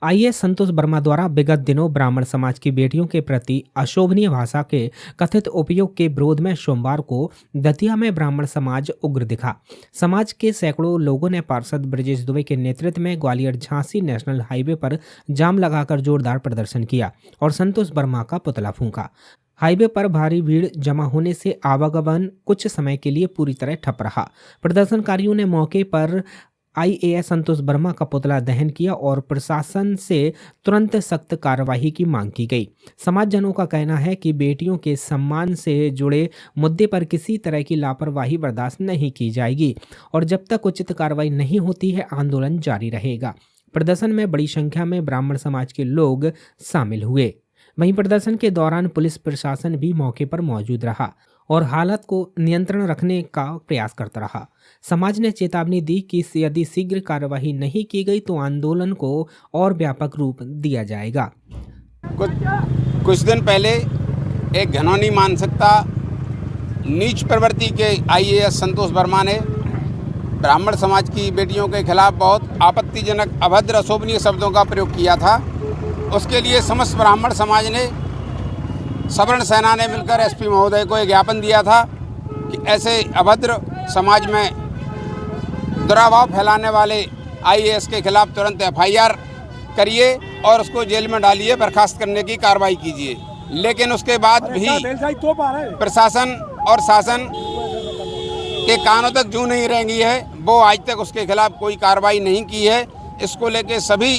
IAS संतोष वर्मा द्वारा विगत दिनों ब्राह्मण समाज की बेटियों के प्रति अशोभनीय भाषा के कथित उपयोग के विरोध में सोमवार को दतिया में ब्राह्मण समाज उग्र दिखा। समाज के सैकड़ों लोगों ने पार्षद ब्रजेश दुबे के नेतृत्व में ग्वालियर झांसी नेशनल हाईवे पर जाम लगाकर जोरदार प्रदर्शन किया और संतोष वर्मा का पुतला फूंका। हाईवे पर भारी भीड़ जमा होने से आवागमन कुछ समय के लिए पूरी तरह ठप रहा। प्रदर्शनकारियों ने मौके पर आईएएस संतोष वर्मा का पुतला दहन किया और प्रशासन से तुरंत सख्त कार्रवाई की मांग की गई। समाजजनों का कहना है कि बेटियों के सम्मान से जुड़े मुद्दे पर किसी तरह की लापरवाही बर्दाश्त नहीं की जाएगी और जब तक उचित कार्रवाई नहीं होती है आंदोलन जारी रहेगा। प्रदर्शन में बड़ी संख्या में ब्राह्मण समाज के लोग शामिल हुए। वहीं प्रदर्शन के दौरान पुलिस प्रशासन भी मौके पर मौजूद रहा और हालत को नियंत्रण रखने का प्रयास करता रहा। समाज ने चेतावनी दी कि यदि शीघ्र कार्रवाई नहीं की गई तो आंदोलन को और व्यापक रूप दिया जाएगा। कुछ दिन पहले एक घिनौनी मानसिकता नीच प्रवृत्ति के आईएएस संतोष वर्मा ने ब्राह्मण समाज की बेटियों के खिलाफ बहुत आपत्तिजनक अभद्र अशोभनीय शब्दों का प्रयोग किया था। उसके लिए समस्त ब्राह्मण समाज ने सवर्ण सेना ने मिलकर एसपी महोदय को एक ज्ञापन दिया था कि ऐसे अभद्र समाज में दुराभाव फैलाने वाले आईएएस के खिलाफ तुरंत एफआईआर करिए और उसको जेल में डालिए, बर्खास्त करने की कार्रवाई कीजिए। लेकिन उसके बाद भी प्रशासन और शासन के कानों तक जू नहीं रेंगी है। वो आज तक उसके खिलाफ कोई कार्रवाई नहीं की है। इसको लेके सभी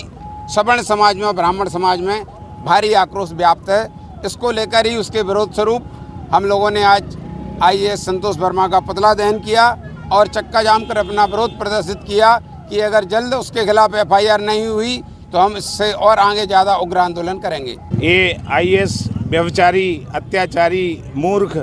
सवर्ण समाज में और ब्राह्मण समाज में भारी आक्रोश व्याप्त है। इसको लेकर ही उसके विरोध स्वरूप हम लोगों ने आज आईएएस संतोष वर्मा का पुतला दहन किया और चक्का जाम कर अपना विरोध प्रदर्शित किया कि अगर जल्द उसके खिलाफ एफआईआर नहीं हुई तो हम इससे और आगे ज़्यादा उग्र आंदोलन करेंगे। ये आईएएस व्यभिचारी, अत्याचारी, मूर्ख,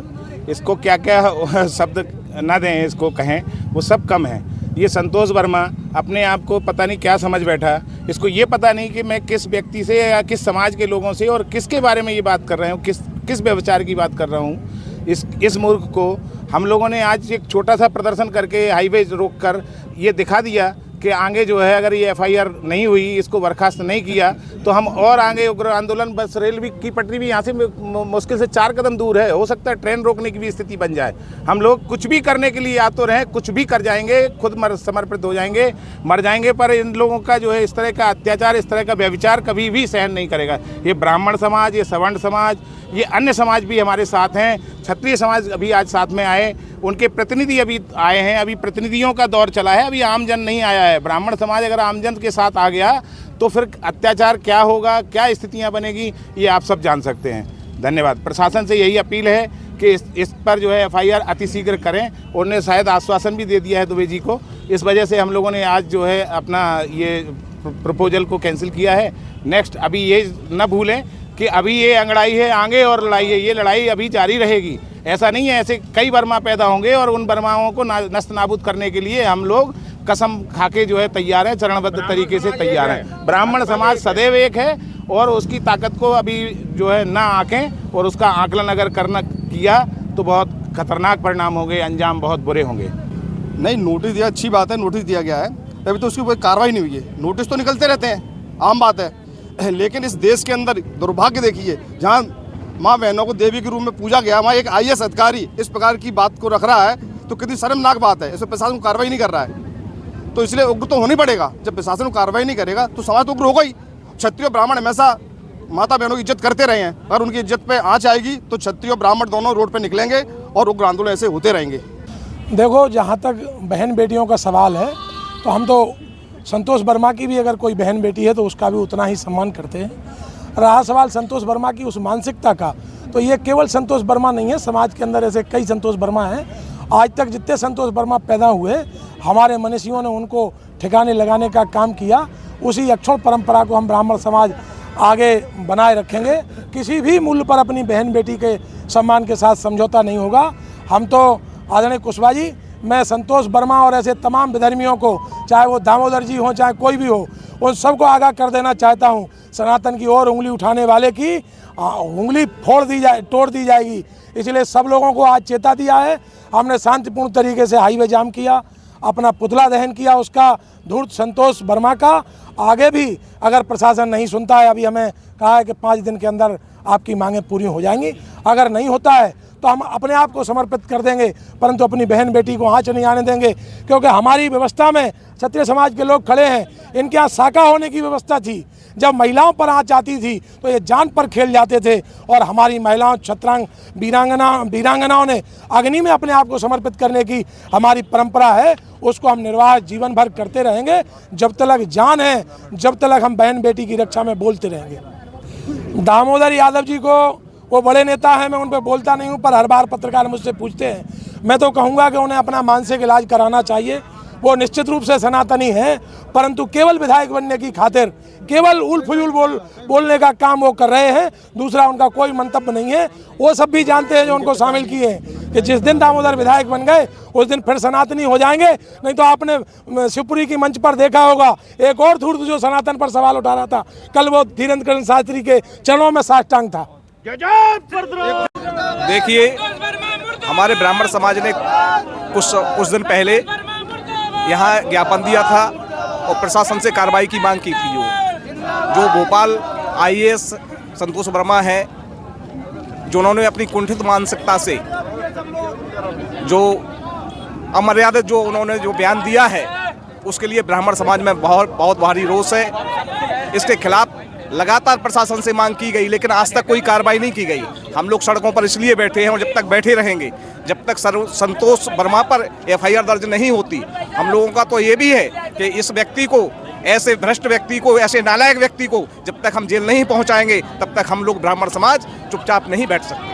इसको क्या क्या शब्द ना दें, इसको कहें, वो सब कम है। ये संतोष वर्मा अपने आप को पता नहीं क्या समझ बैठा। इसको ये पता नहीं कि मैं किस व्यक्ति से या किस समाज के लोगों से और किसके बारे में ये बात कर रहा हूँ, किस व्यभिचार की बात कर रहा हूँ। इस मूर्ख को हम लोगों ने आज एक छोटा सा प्रदर्शन करके हाईवे रोक कर ये दिखा दिया कि आगे जो है अगर ये एफआईआर नहीं हुई, इसको बर्खास्त नहीं किया तो हम और आगे उग्र आंदोलन, बस रेल की पटरी भी यहाँ से मुश्किल से 4 कदम दूर है, हो सकता है ट्रेन रोकने की भी स्थिति बन जाए। हम लोग कुछ भी करने के लिए आ तो रहें, कुछ भी कर जाएंगे, खुद समर्पित हो जाएंगे, मर जाएंगे, पर इन लोगों का जो है इस तरह का अत्याचार, इस तरह का व्यभिचार कभी भी सहन नहीं करेगा। ये ब्राह्मण समाज, ये सवर्ण समाज, ये अन्य समाज भी हमारे साथ हैं। क्षत्रिय समाज अभी आज साथ में आए, उनके प्रतिनिधि अभी आए हैं। अभी प्रतिनिधियों का दौर चला है, अभी आमजन नहीं आया है। ब्राह्मण समाज अगर आमजन के साथ आ गया तो फिर अत्याचार क्या होगा, क्या स्थितियां बनेगी, ये आप सब जान सकते हैं। धन्यवाद। प्रशासन से यही अपील है कि इस पर जो है एफआईआर अतिशीघ्र करें। उन्होंने शायद आश्वासन भी दे दिया है दुबे जी को। इस वजह से हम लोगों ने आज जो है अपना ये प्रपोजल को कैंसिल किया है। नेक्स्ट अभी ये न भूलें कि अभी ये अंगड़ाई है, आगे और लड़ाई है, ये लड़ाई अभी जारी रहेगी। ऐसा नहीं है, ऐसे कई वर्मा पैदा होंगे और उन वर्माओं को नस्त नाबूद करने के लिए हम लोग कसम खाके जो है तैयार हैं, चरणबद्ध तरीके से तैयार हैं। ब्राह्मण समाज सदैव एक है और उसकी ताकत को अभी जो है ना आंकें और उसका आकलन अगर किया तो बहुत खतरनाक परिणाम होंगे, अंजाम बहुत बुरे होंगे। नहीं, नोटिस दिया, अच्छी बात है, नोटिस दिया गया है, अभी तो उसकी कोई कार्रवाई नहीं हुई है। नोटिस तो निकलते रहते हैं, आम बात है, लेकिन इस देश के अंदर दुर्भाग्य देखिए, जहाँ माँ बहनों को देवी के रूप में पूजा गया, वहाँ एक आईएएस अधिकारी इस प्रकार की बात को रख रहा है तो कितनी शर्मनाक बात है। इसमें प्रशासन कार्रवाई नहीं कर रहा है, तो इसलिए उग्र तो होनी पड़ेगा। जब प्रशासन कार्रवाई नहीं करेगा तो समाज तो उग्र होगा ही। क्षत्रिय ब्राह्मण हमेशा माता बहनों की इज्जत करते रहे हैं, अगर उनकी इज्जत पे आँच आएगी तो क्षत्रिय ब्राह्मण दोनों रोड पे निकलेंगे और उग्र आंदोलन ऐसे होते रहेंगे। देखो, जहाँ तक बहन बेटियों का सवाल है तो हम तो संतोष वर्मा की भी अगर कोई बहन बेटी है तो उसका भी उतना ही सम्मान करते हैं। रहा सवाल संतोष वर्मा की उस मानसिकता का, तो ये केवल संतोष वर्मा नहीं है, समाज के अंदर ऐसे कई संतोष वर्मा हैं। आज तक जितने संतोष वर्मा पैदा हुए, हमारे मनीषियों ने उनको ठिकाने लगाने का काम किया। उसी अक्षुण्ण परंपरा को हम ब्राह्मण समाज आगे बनाए रखेंगे। किसी भी मूल्य पर अपनी बहन बेटी के सम्मान के साथ समझौता नहीं होगा। हम तो आदरणीय कुशवाहा जी, मैं संतोष वर्मा और ऐसे तमाम विधर्मियों को, चाहे वो दामोदर जी हों चाहे कोई भी हो, उन सबको आगाह कर देना चाहता हूं, सनातन की ओर उंगली उठाने वाले की उंगली तोड़ दी जाएगी। इसलिए सब लोगों को आज चेता दिया है। हमने शांतिपूर्ण तरीके से हाईवे जाम किया। अपना पुतला दहन किया उसका, धूर्त संतोष वर्मा का। आगे भी अगर प्रशासन नहीं सुनता है, अभी हमें कहा है कि 5 दिन के अंदर आपकी मांगें पूरी हो जाएंगी, अगर नहीं होता है तो हम अपने आप को समर्पित कर देंगे, परंतु अपनी बहन बेटी को आँच नहीं आने देंगे। क्योंकि हमारी व्यवस्था में क्षत्रिय समाज के लोग खड़े हैं, इनके यहाँ शाखा होने की व्यवस्था थी। जब महिलाओं पर आँच आती थी तो ये जान पर खेल जाते थे, और हमारी महिलाओं छत्रांग वीरांगनाओं ने अग्नि में अपने आप को समर्पित करने की हमारी परंपरा है, उसको हम निर्वाह जीवन भर करते रहेंगे। जब तक जान है, जब तक हम बहन बेटी की रक्षा में बोलते रहेंगे। दामोदर यादव जी को, वो बड़े नेता हैं, मैं उन पर बोलता नहीं हूँ, पर हर बार पत्रकार मुझसे पूछते हैं। मैं तो कहूँगा कि उन्हें अपना मानसिक इलाज कराना चाहिए। वो निश्चित रूप से सनातनी हैं, परंतु केवल विधायक बनने की खातिर केवल उल फजूल बोलने का काम वो कर रहे हैं। दूसरा उनका कोई मंतव्य नहीं है। वो सब भी जानते हैं जो उनको शामिल किए हैं कि जिस दिन दामोदर विधायक बन गए उस दिन फिर सनातनी हो जाएंगे। नहीं तो आपने शिवपुरी की मंच पर देखा होगा, एक और धूर्त जो सनातन पर सवाल उठा रहा था, कल वो धीरेन्द्र करण शास्त्री के चरणों में साष्टांग था। देखिए, हमारे ब्राह्मण समाज ने कुछ दिन पहले यहाँ ज्ञापन दिया था और प्रशासन से कार्रवाई की मांग की थी। जो भोपाल IAS संतोष वर्मा है, जो उन्होंने अपनी कुंठित मानसिकता से जो अमर्यादित जो उन्होंने जो बयान दिया है, उसके लिए ब्राह्मण समाज में बहुत भारी रोष है। इसके खिलाफ लगातार प्रशासन से मांग की गई, लेकिन आज तक कोई कार्रवाई नहीं की गई। हम लोग सड़कों पर इसलिए बैठे हैं और जब तक बैठे रहेंगे, जब तक संतोष वर्मा पर FIR दर्ज नहीं होती। हम लोगों का तो ये भी है कि इस व्यक्ति को, ऐसे भ्रष्ट व्यक्ति को, ऐसे नालायक व्यक्ति को जब तक हम जेल नहीं पहुंचाएंगे, तब तक हम लोग ब्राह्मण समाज चुपचाप नहीं बैठ सकते।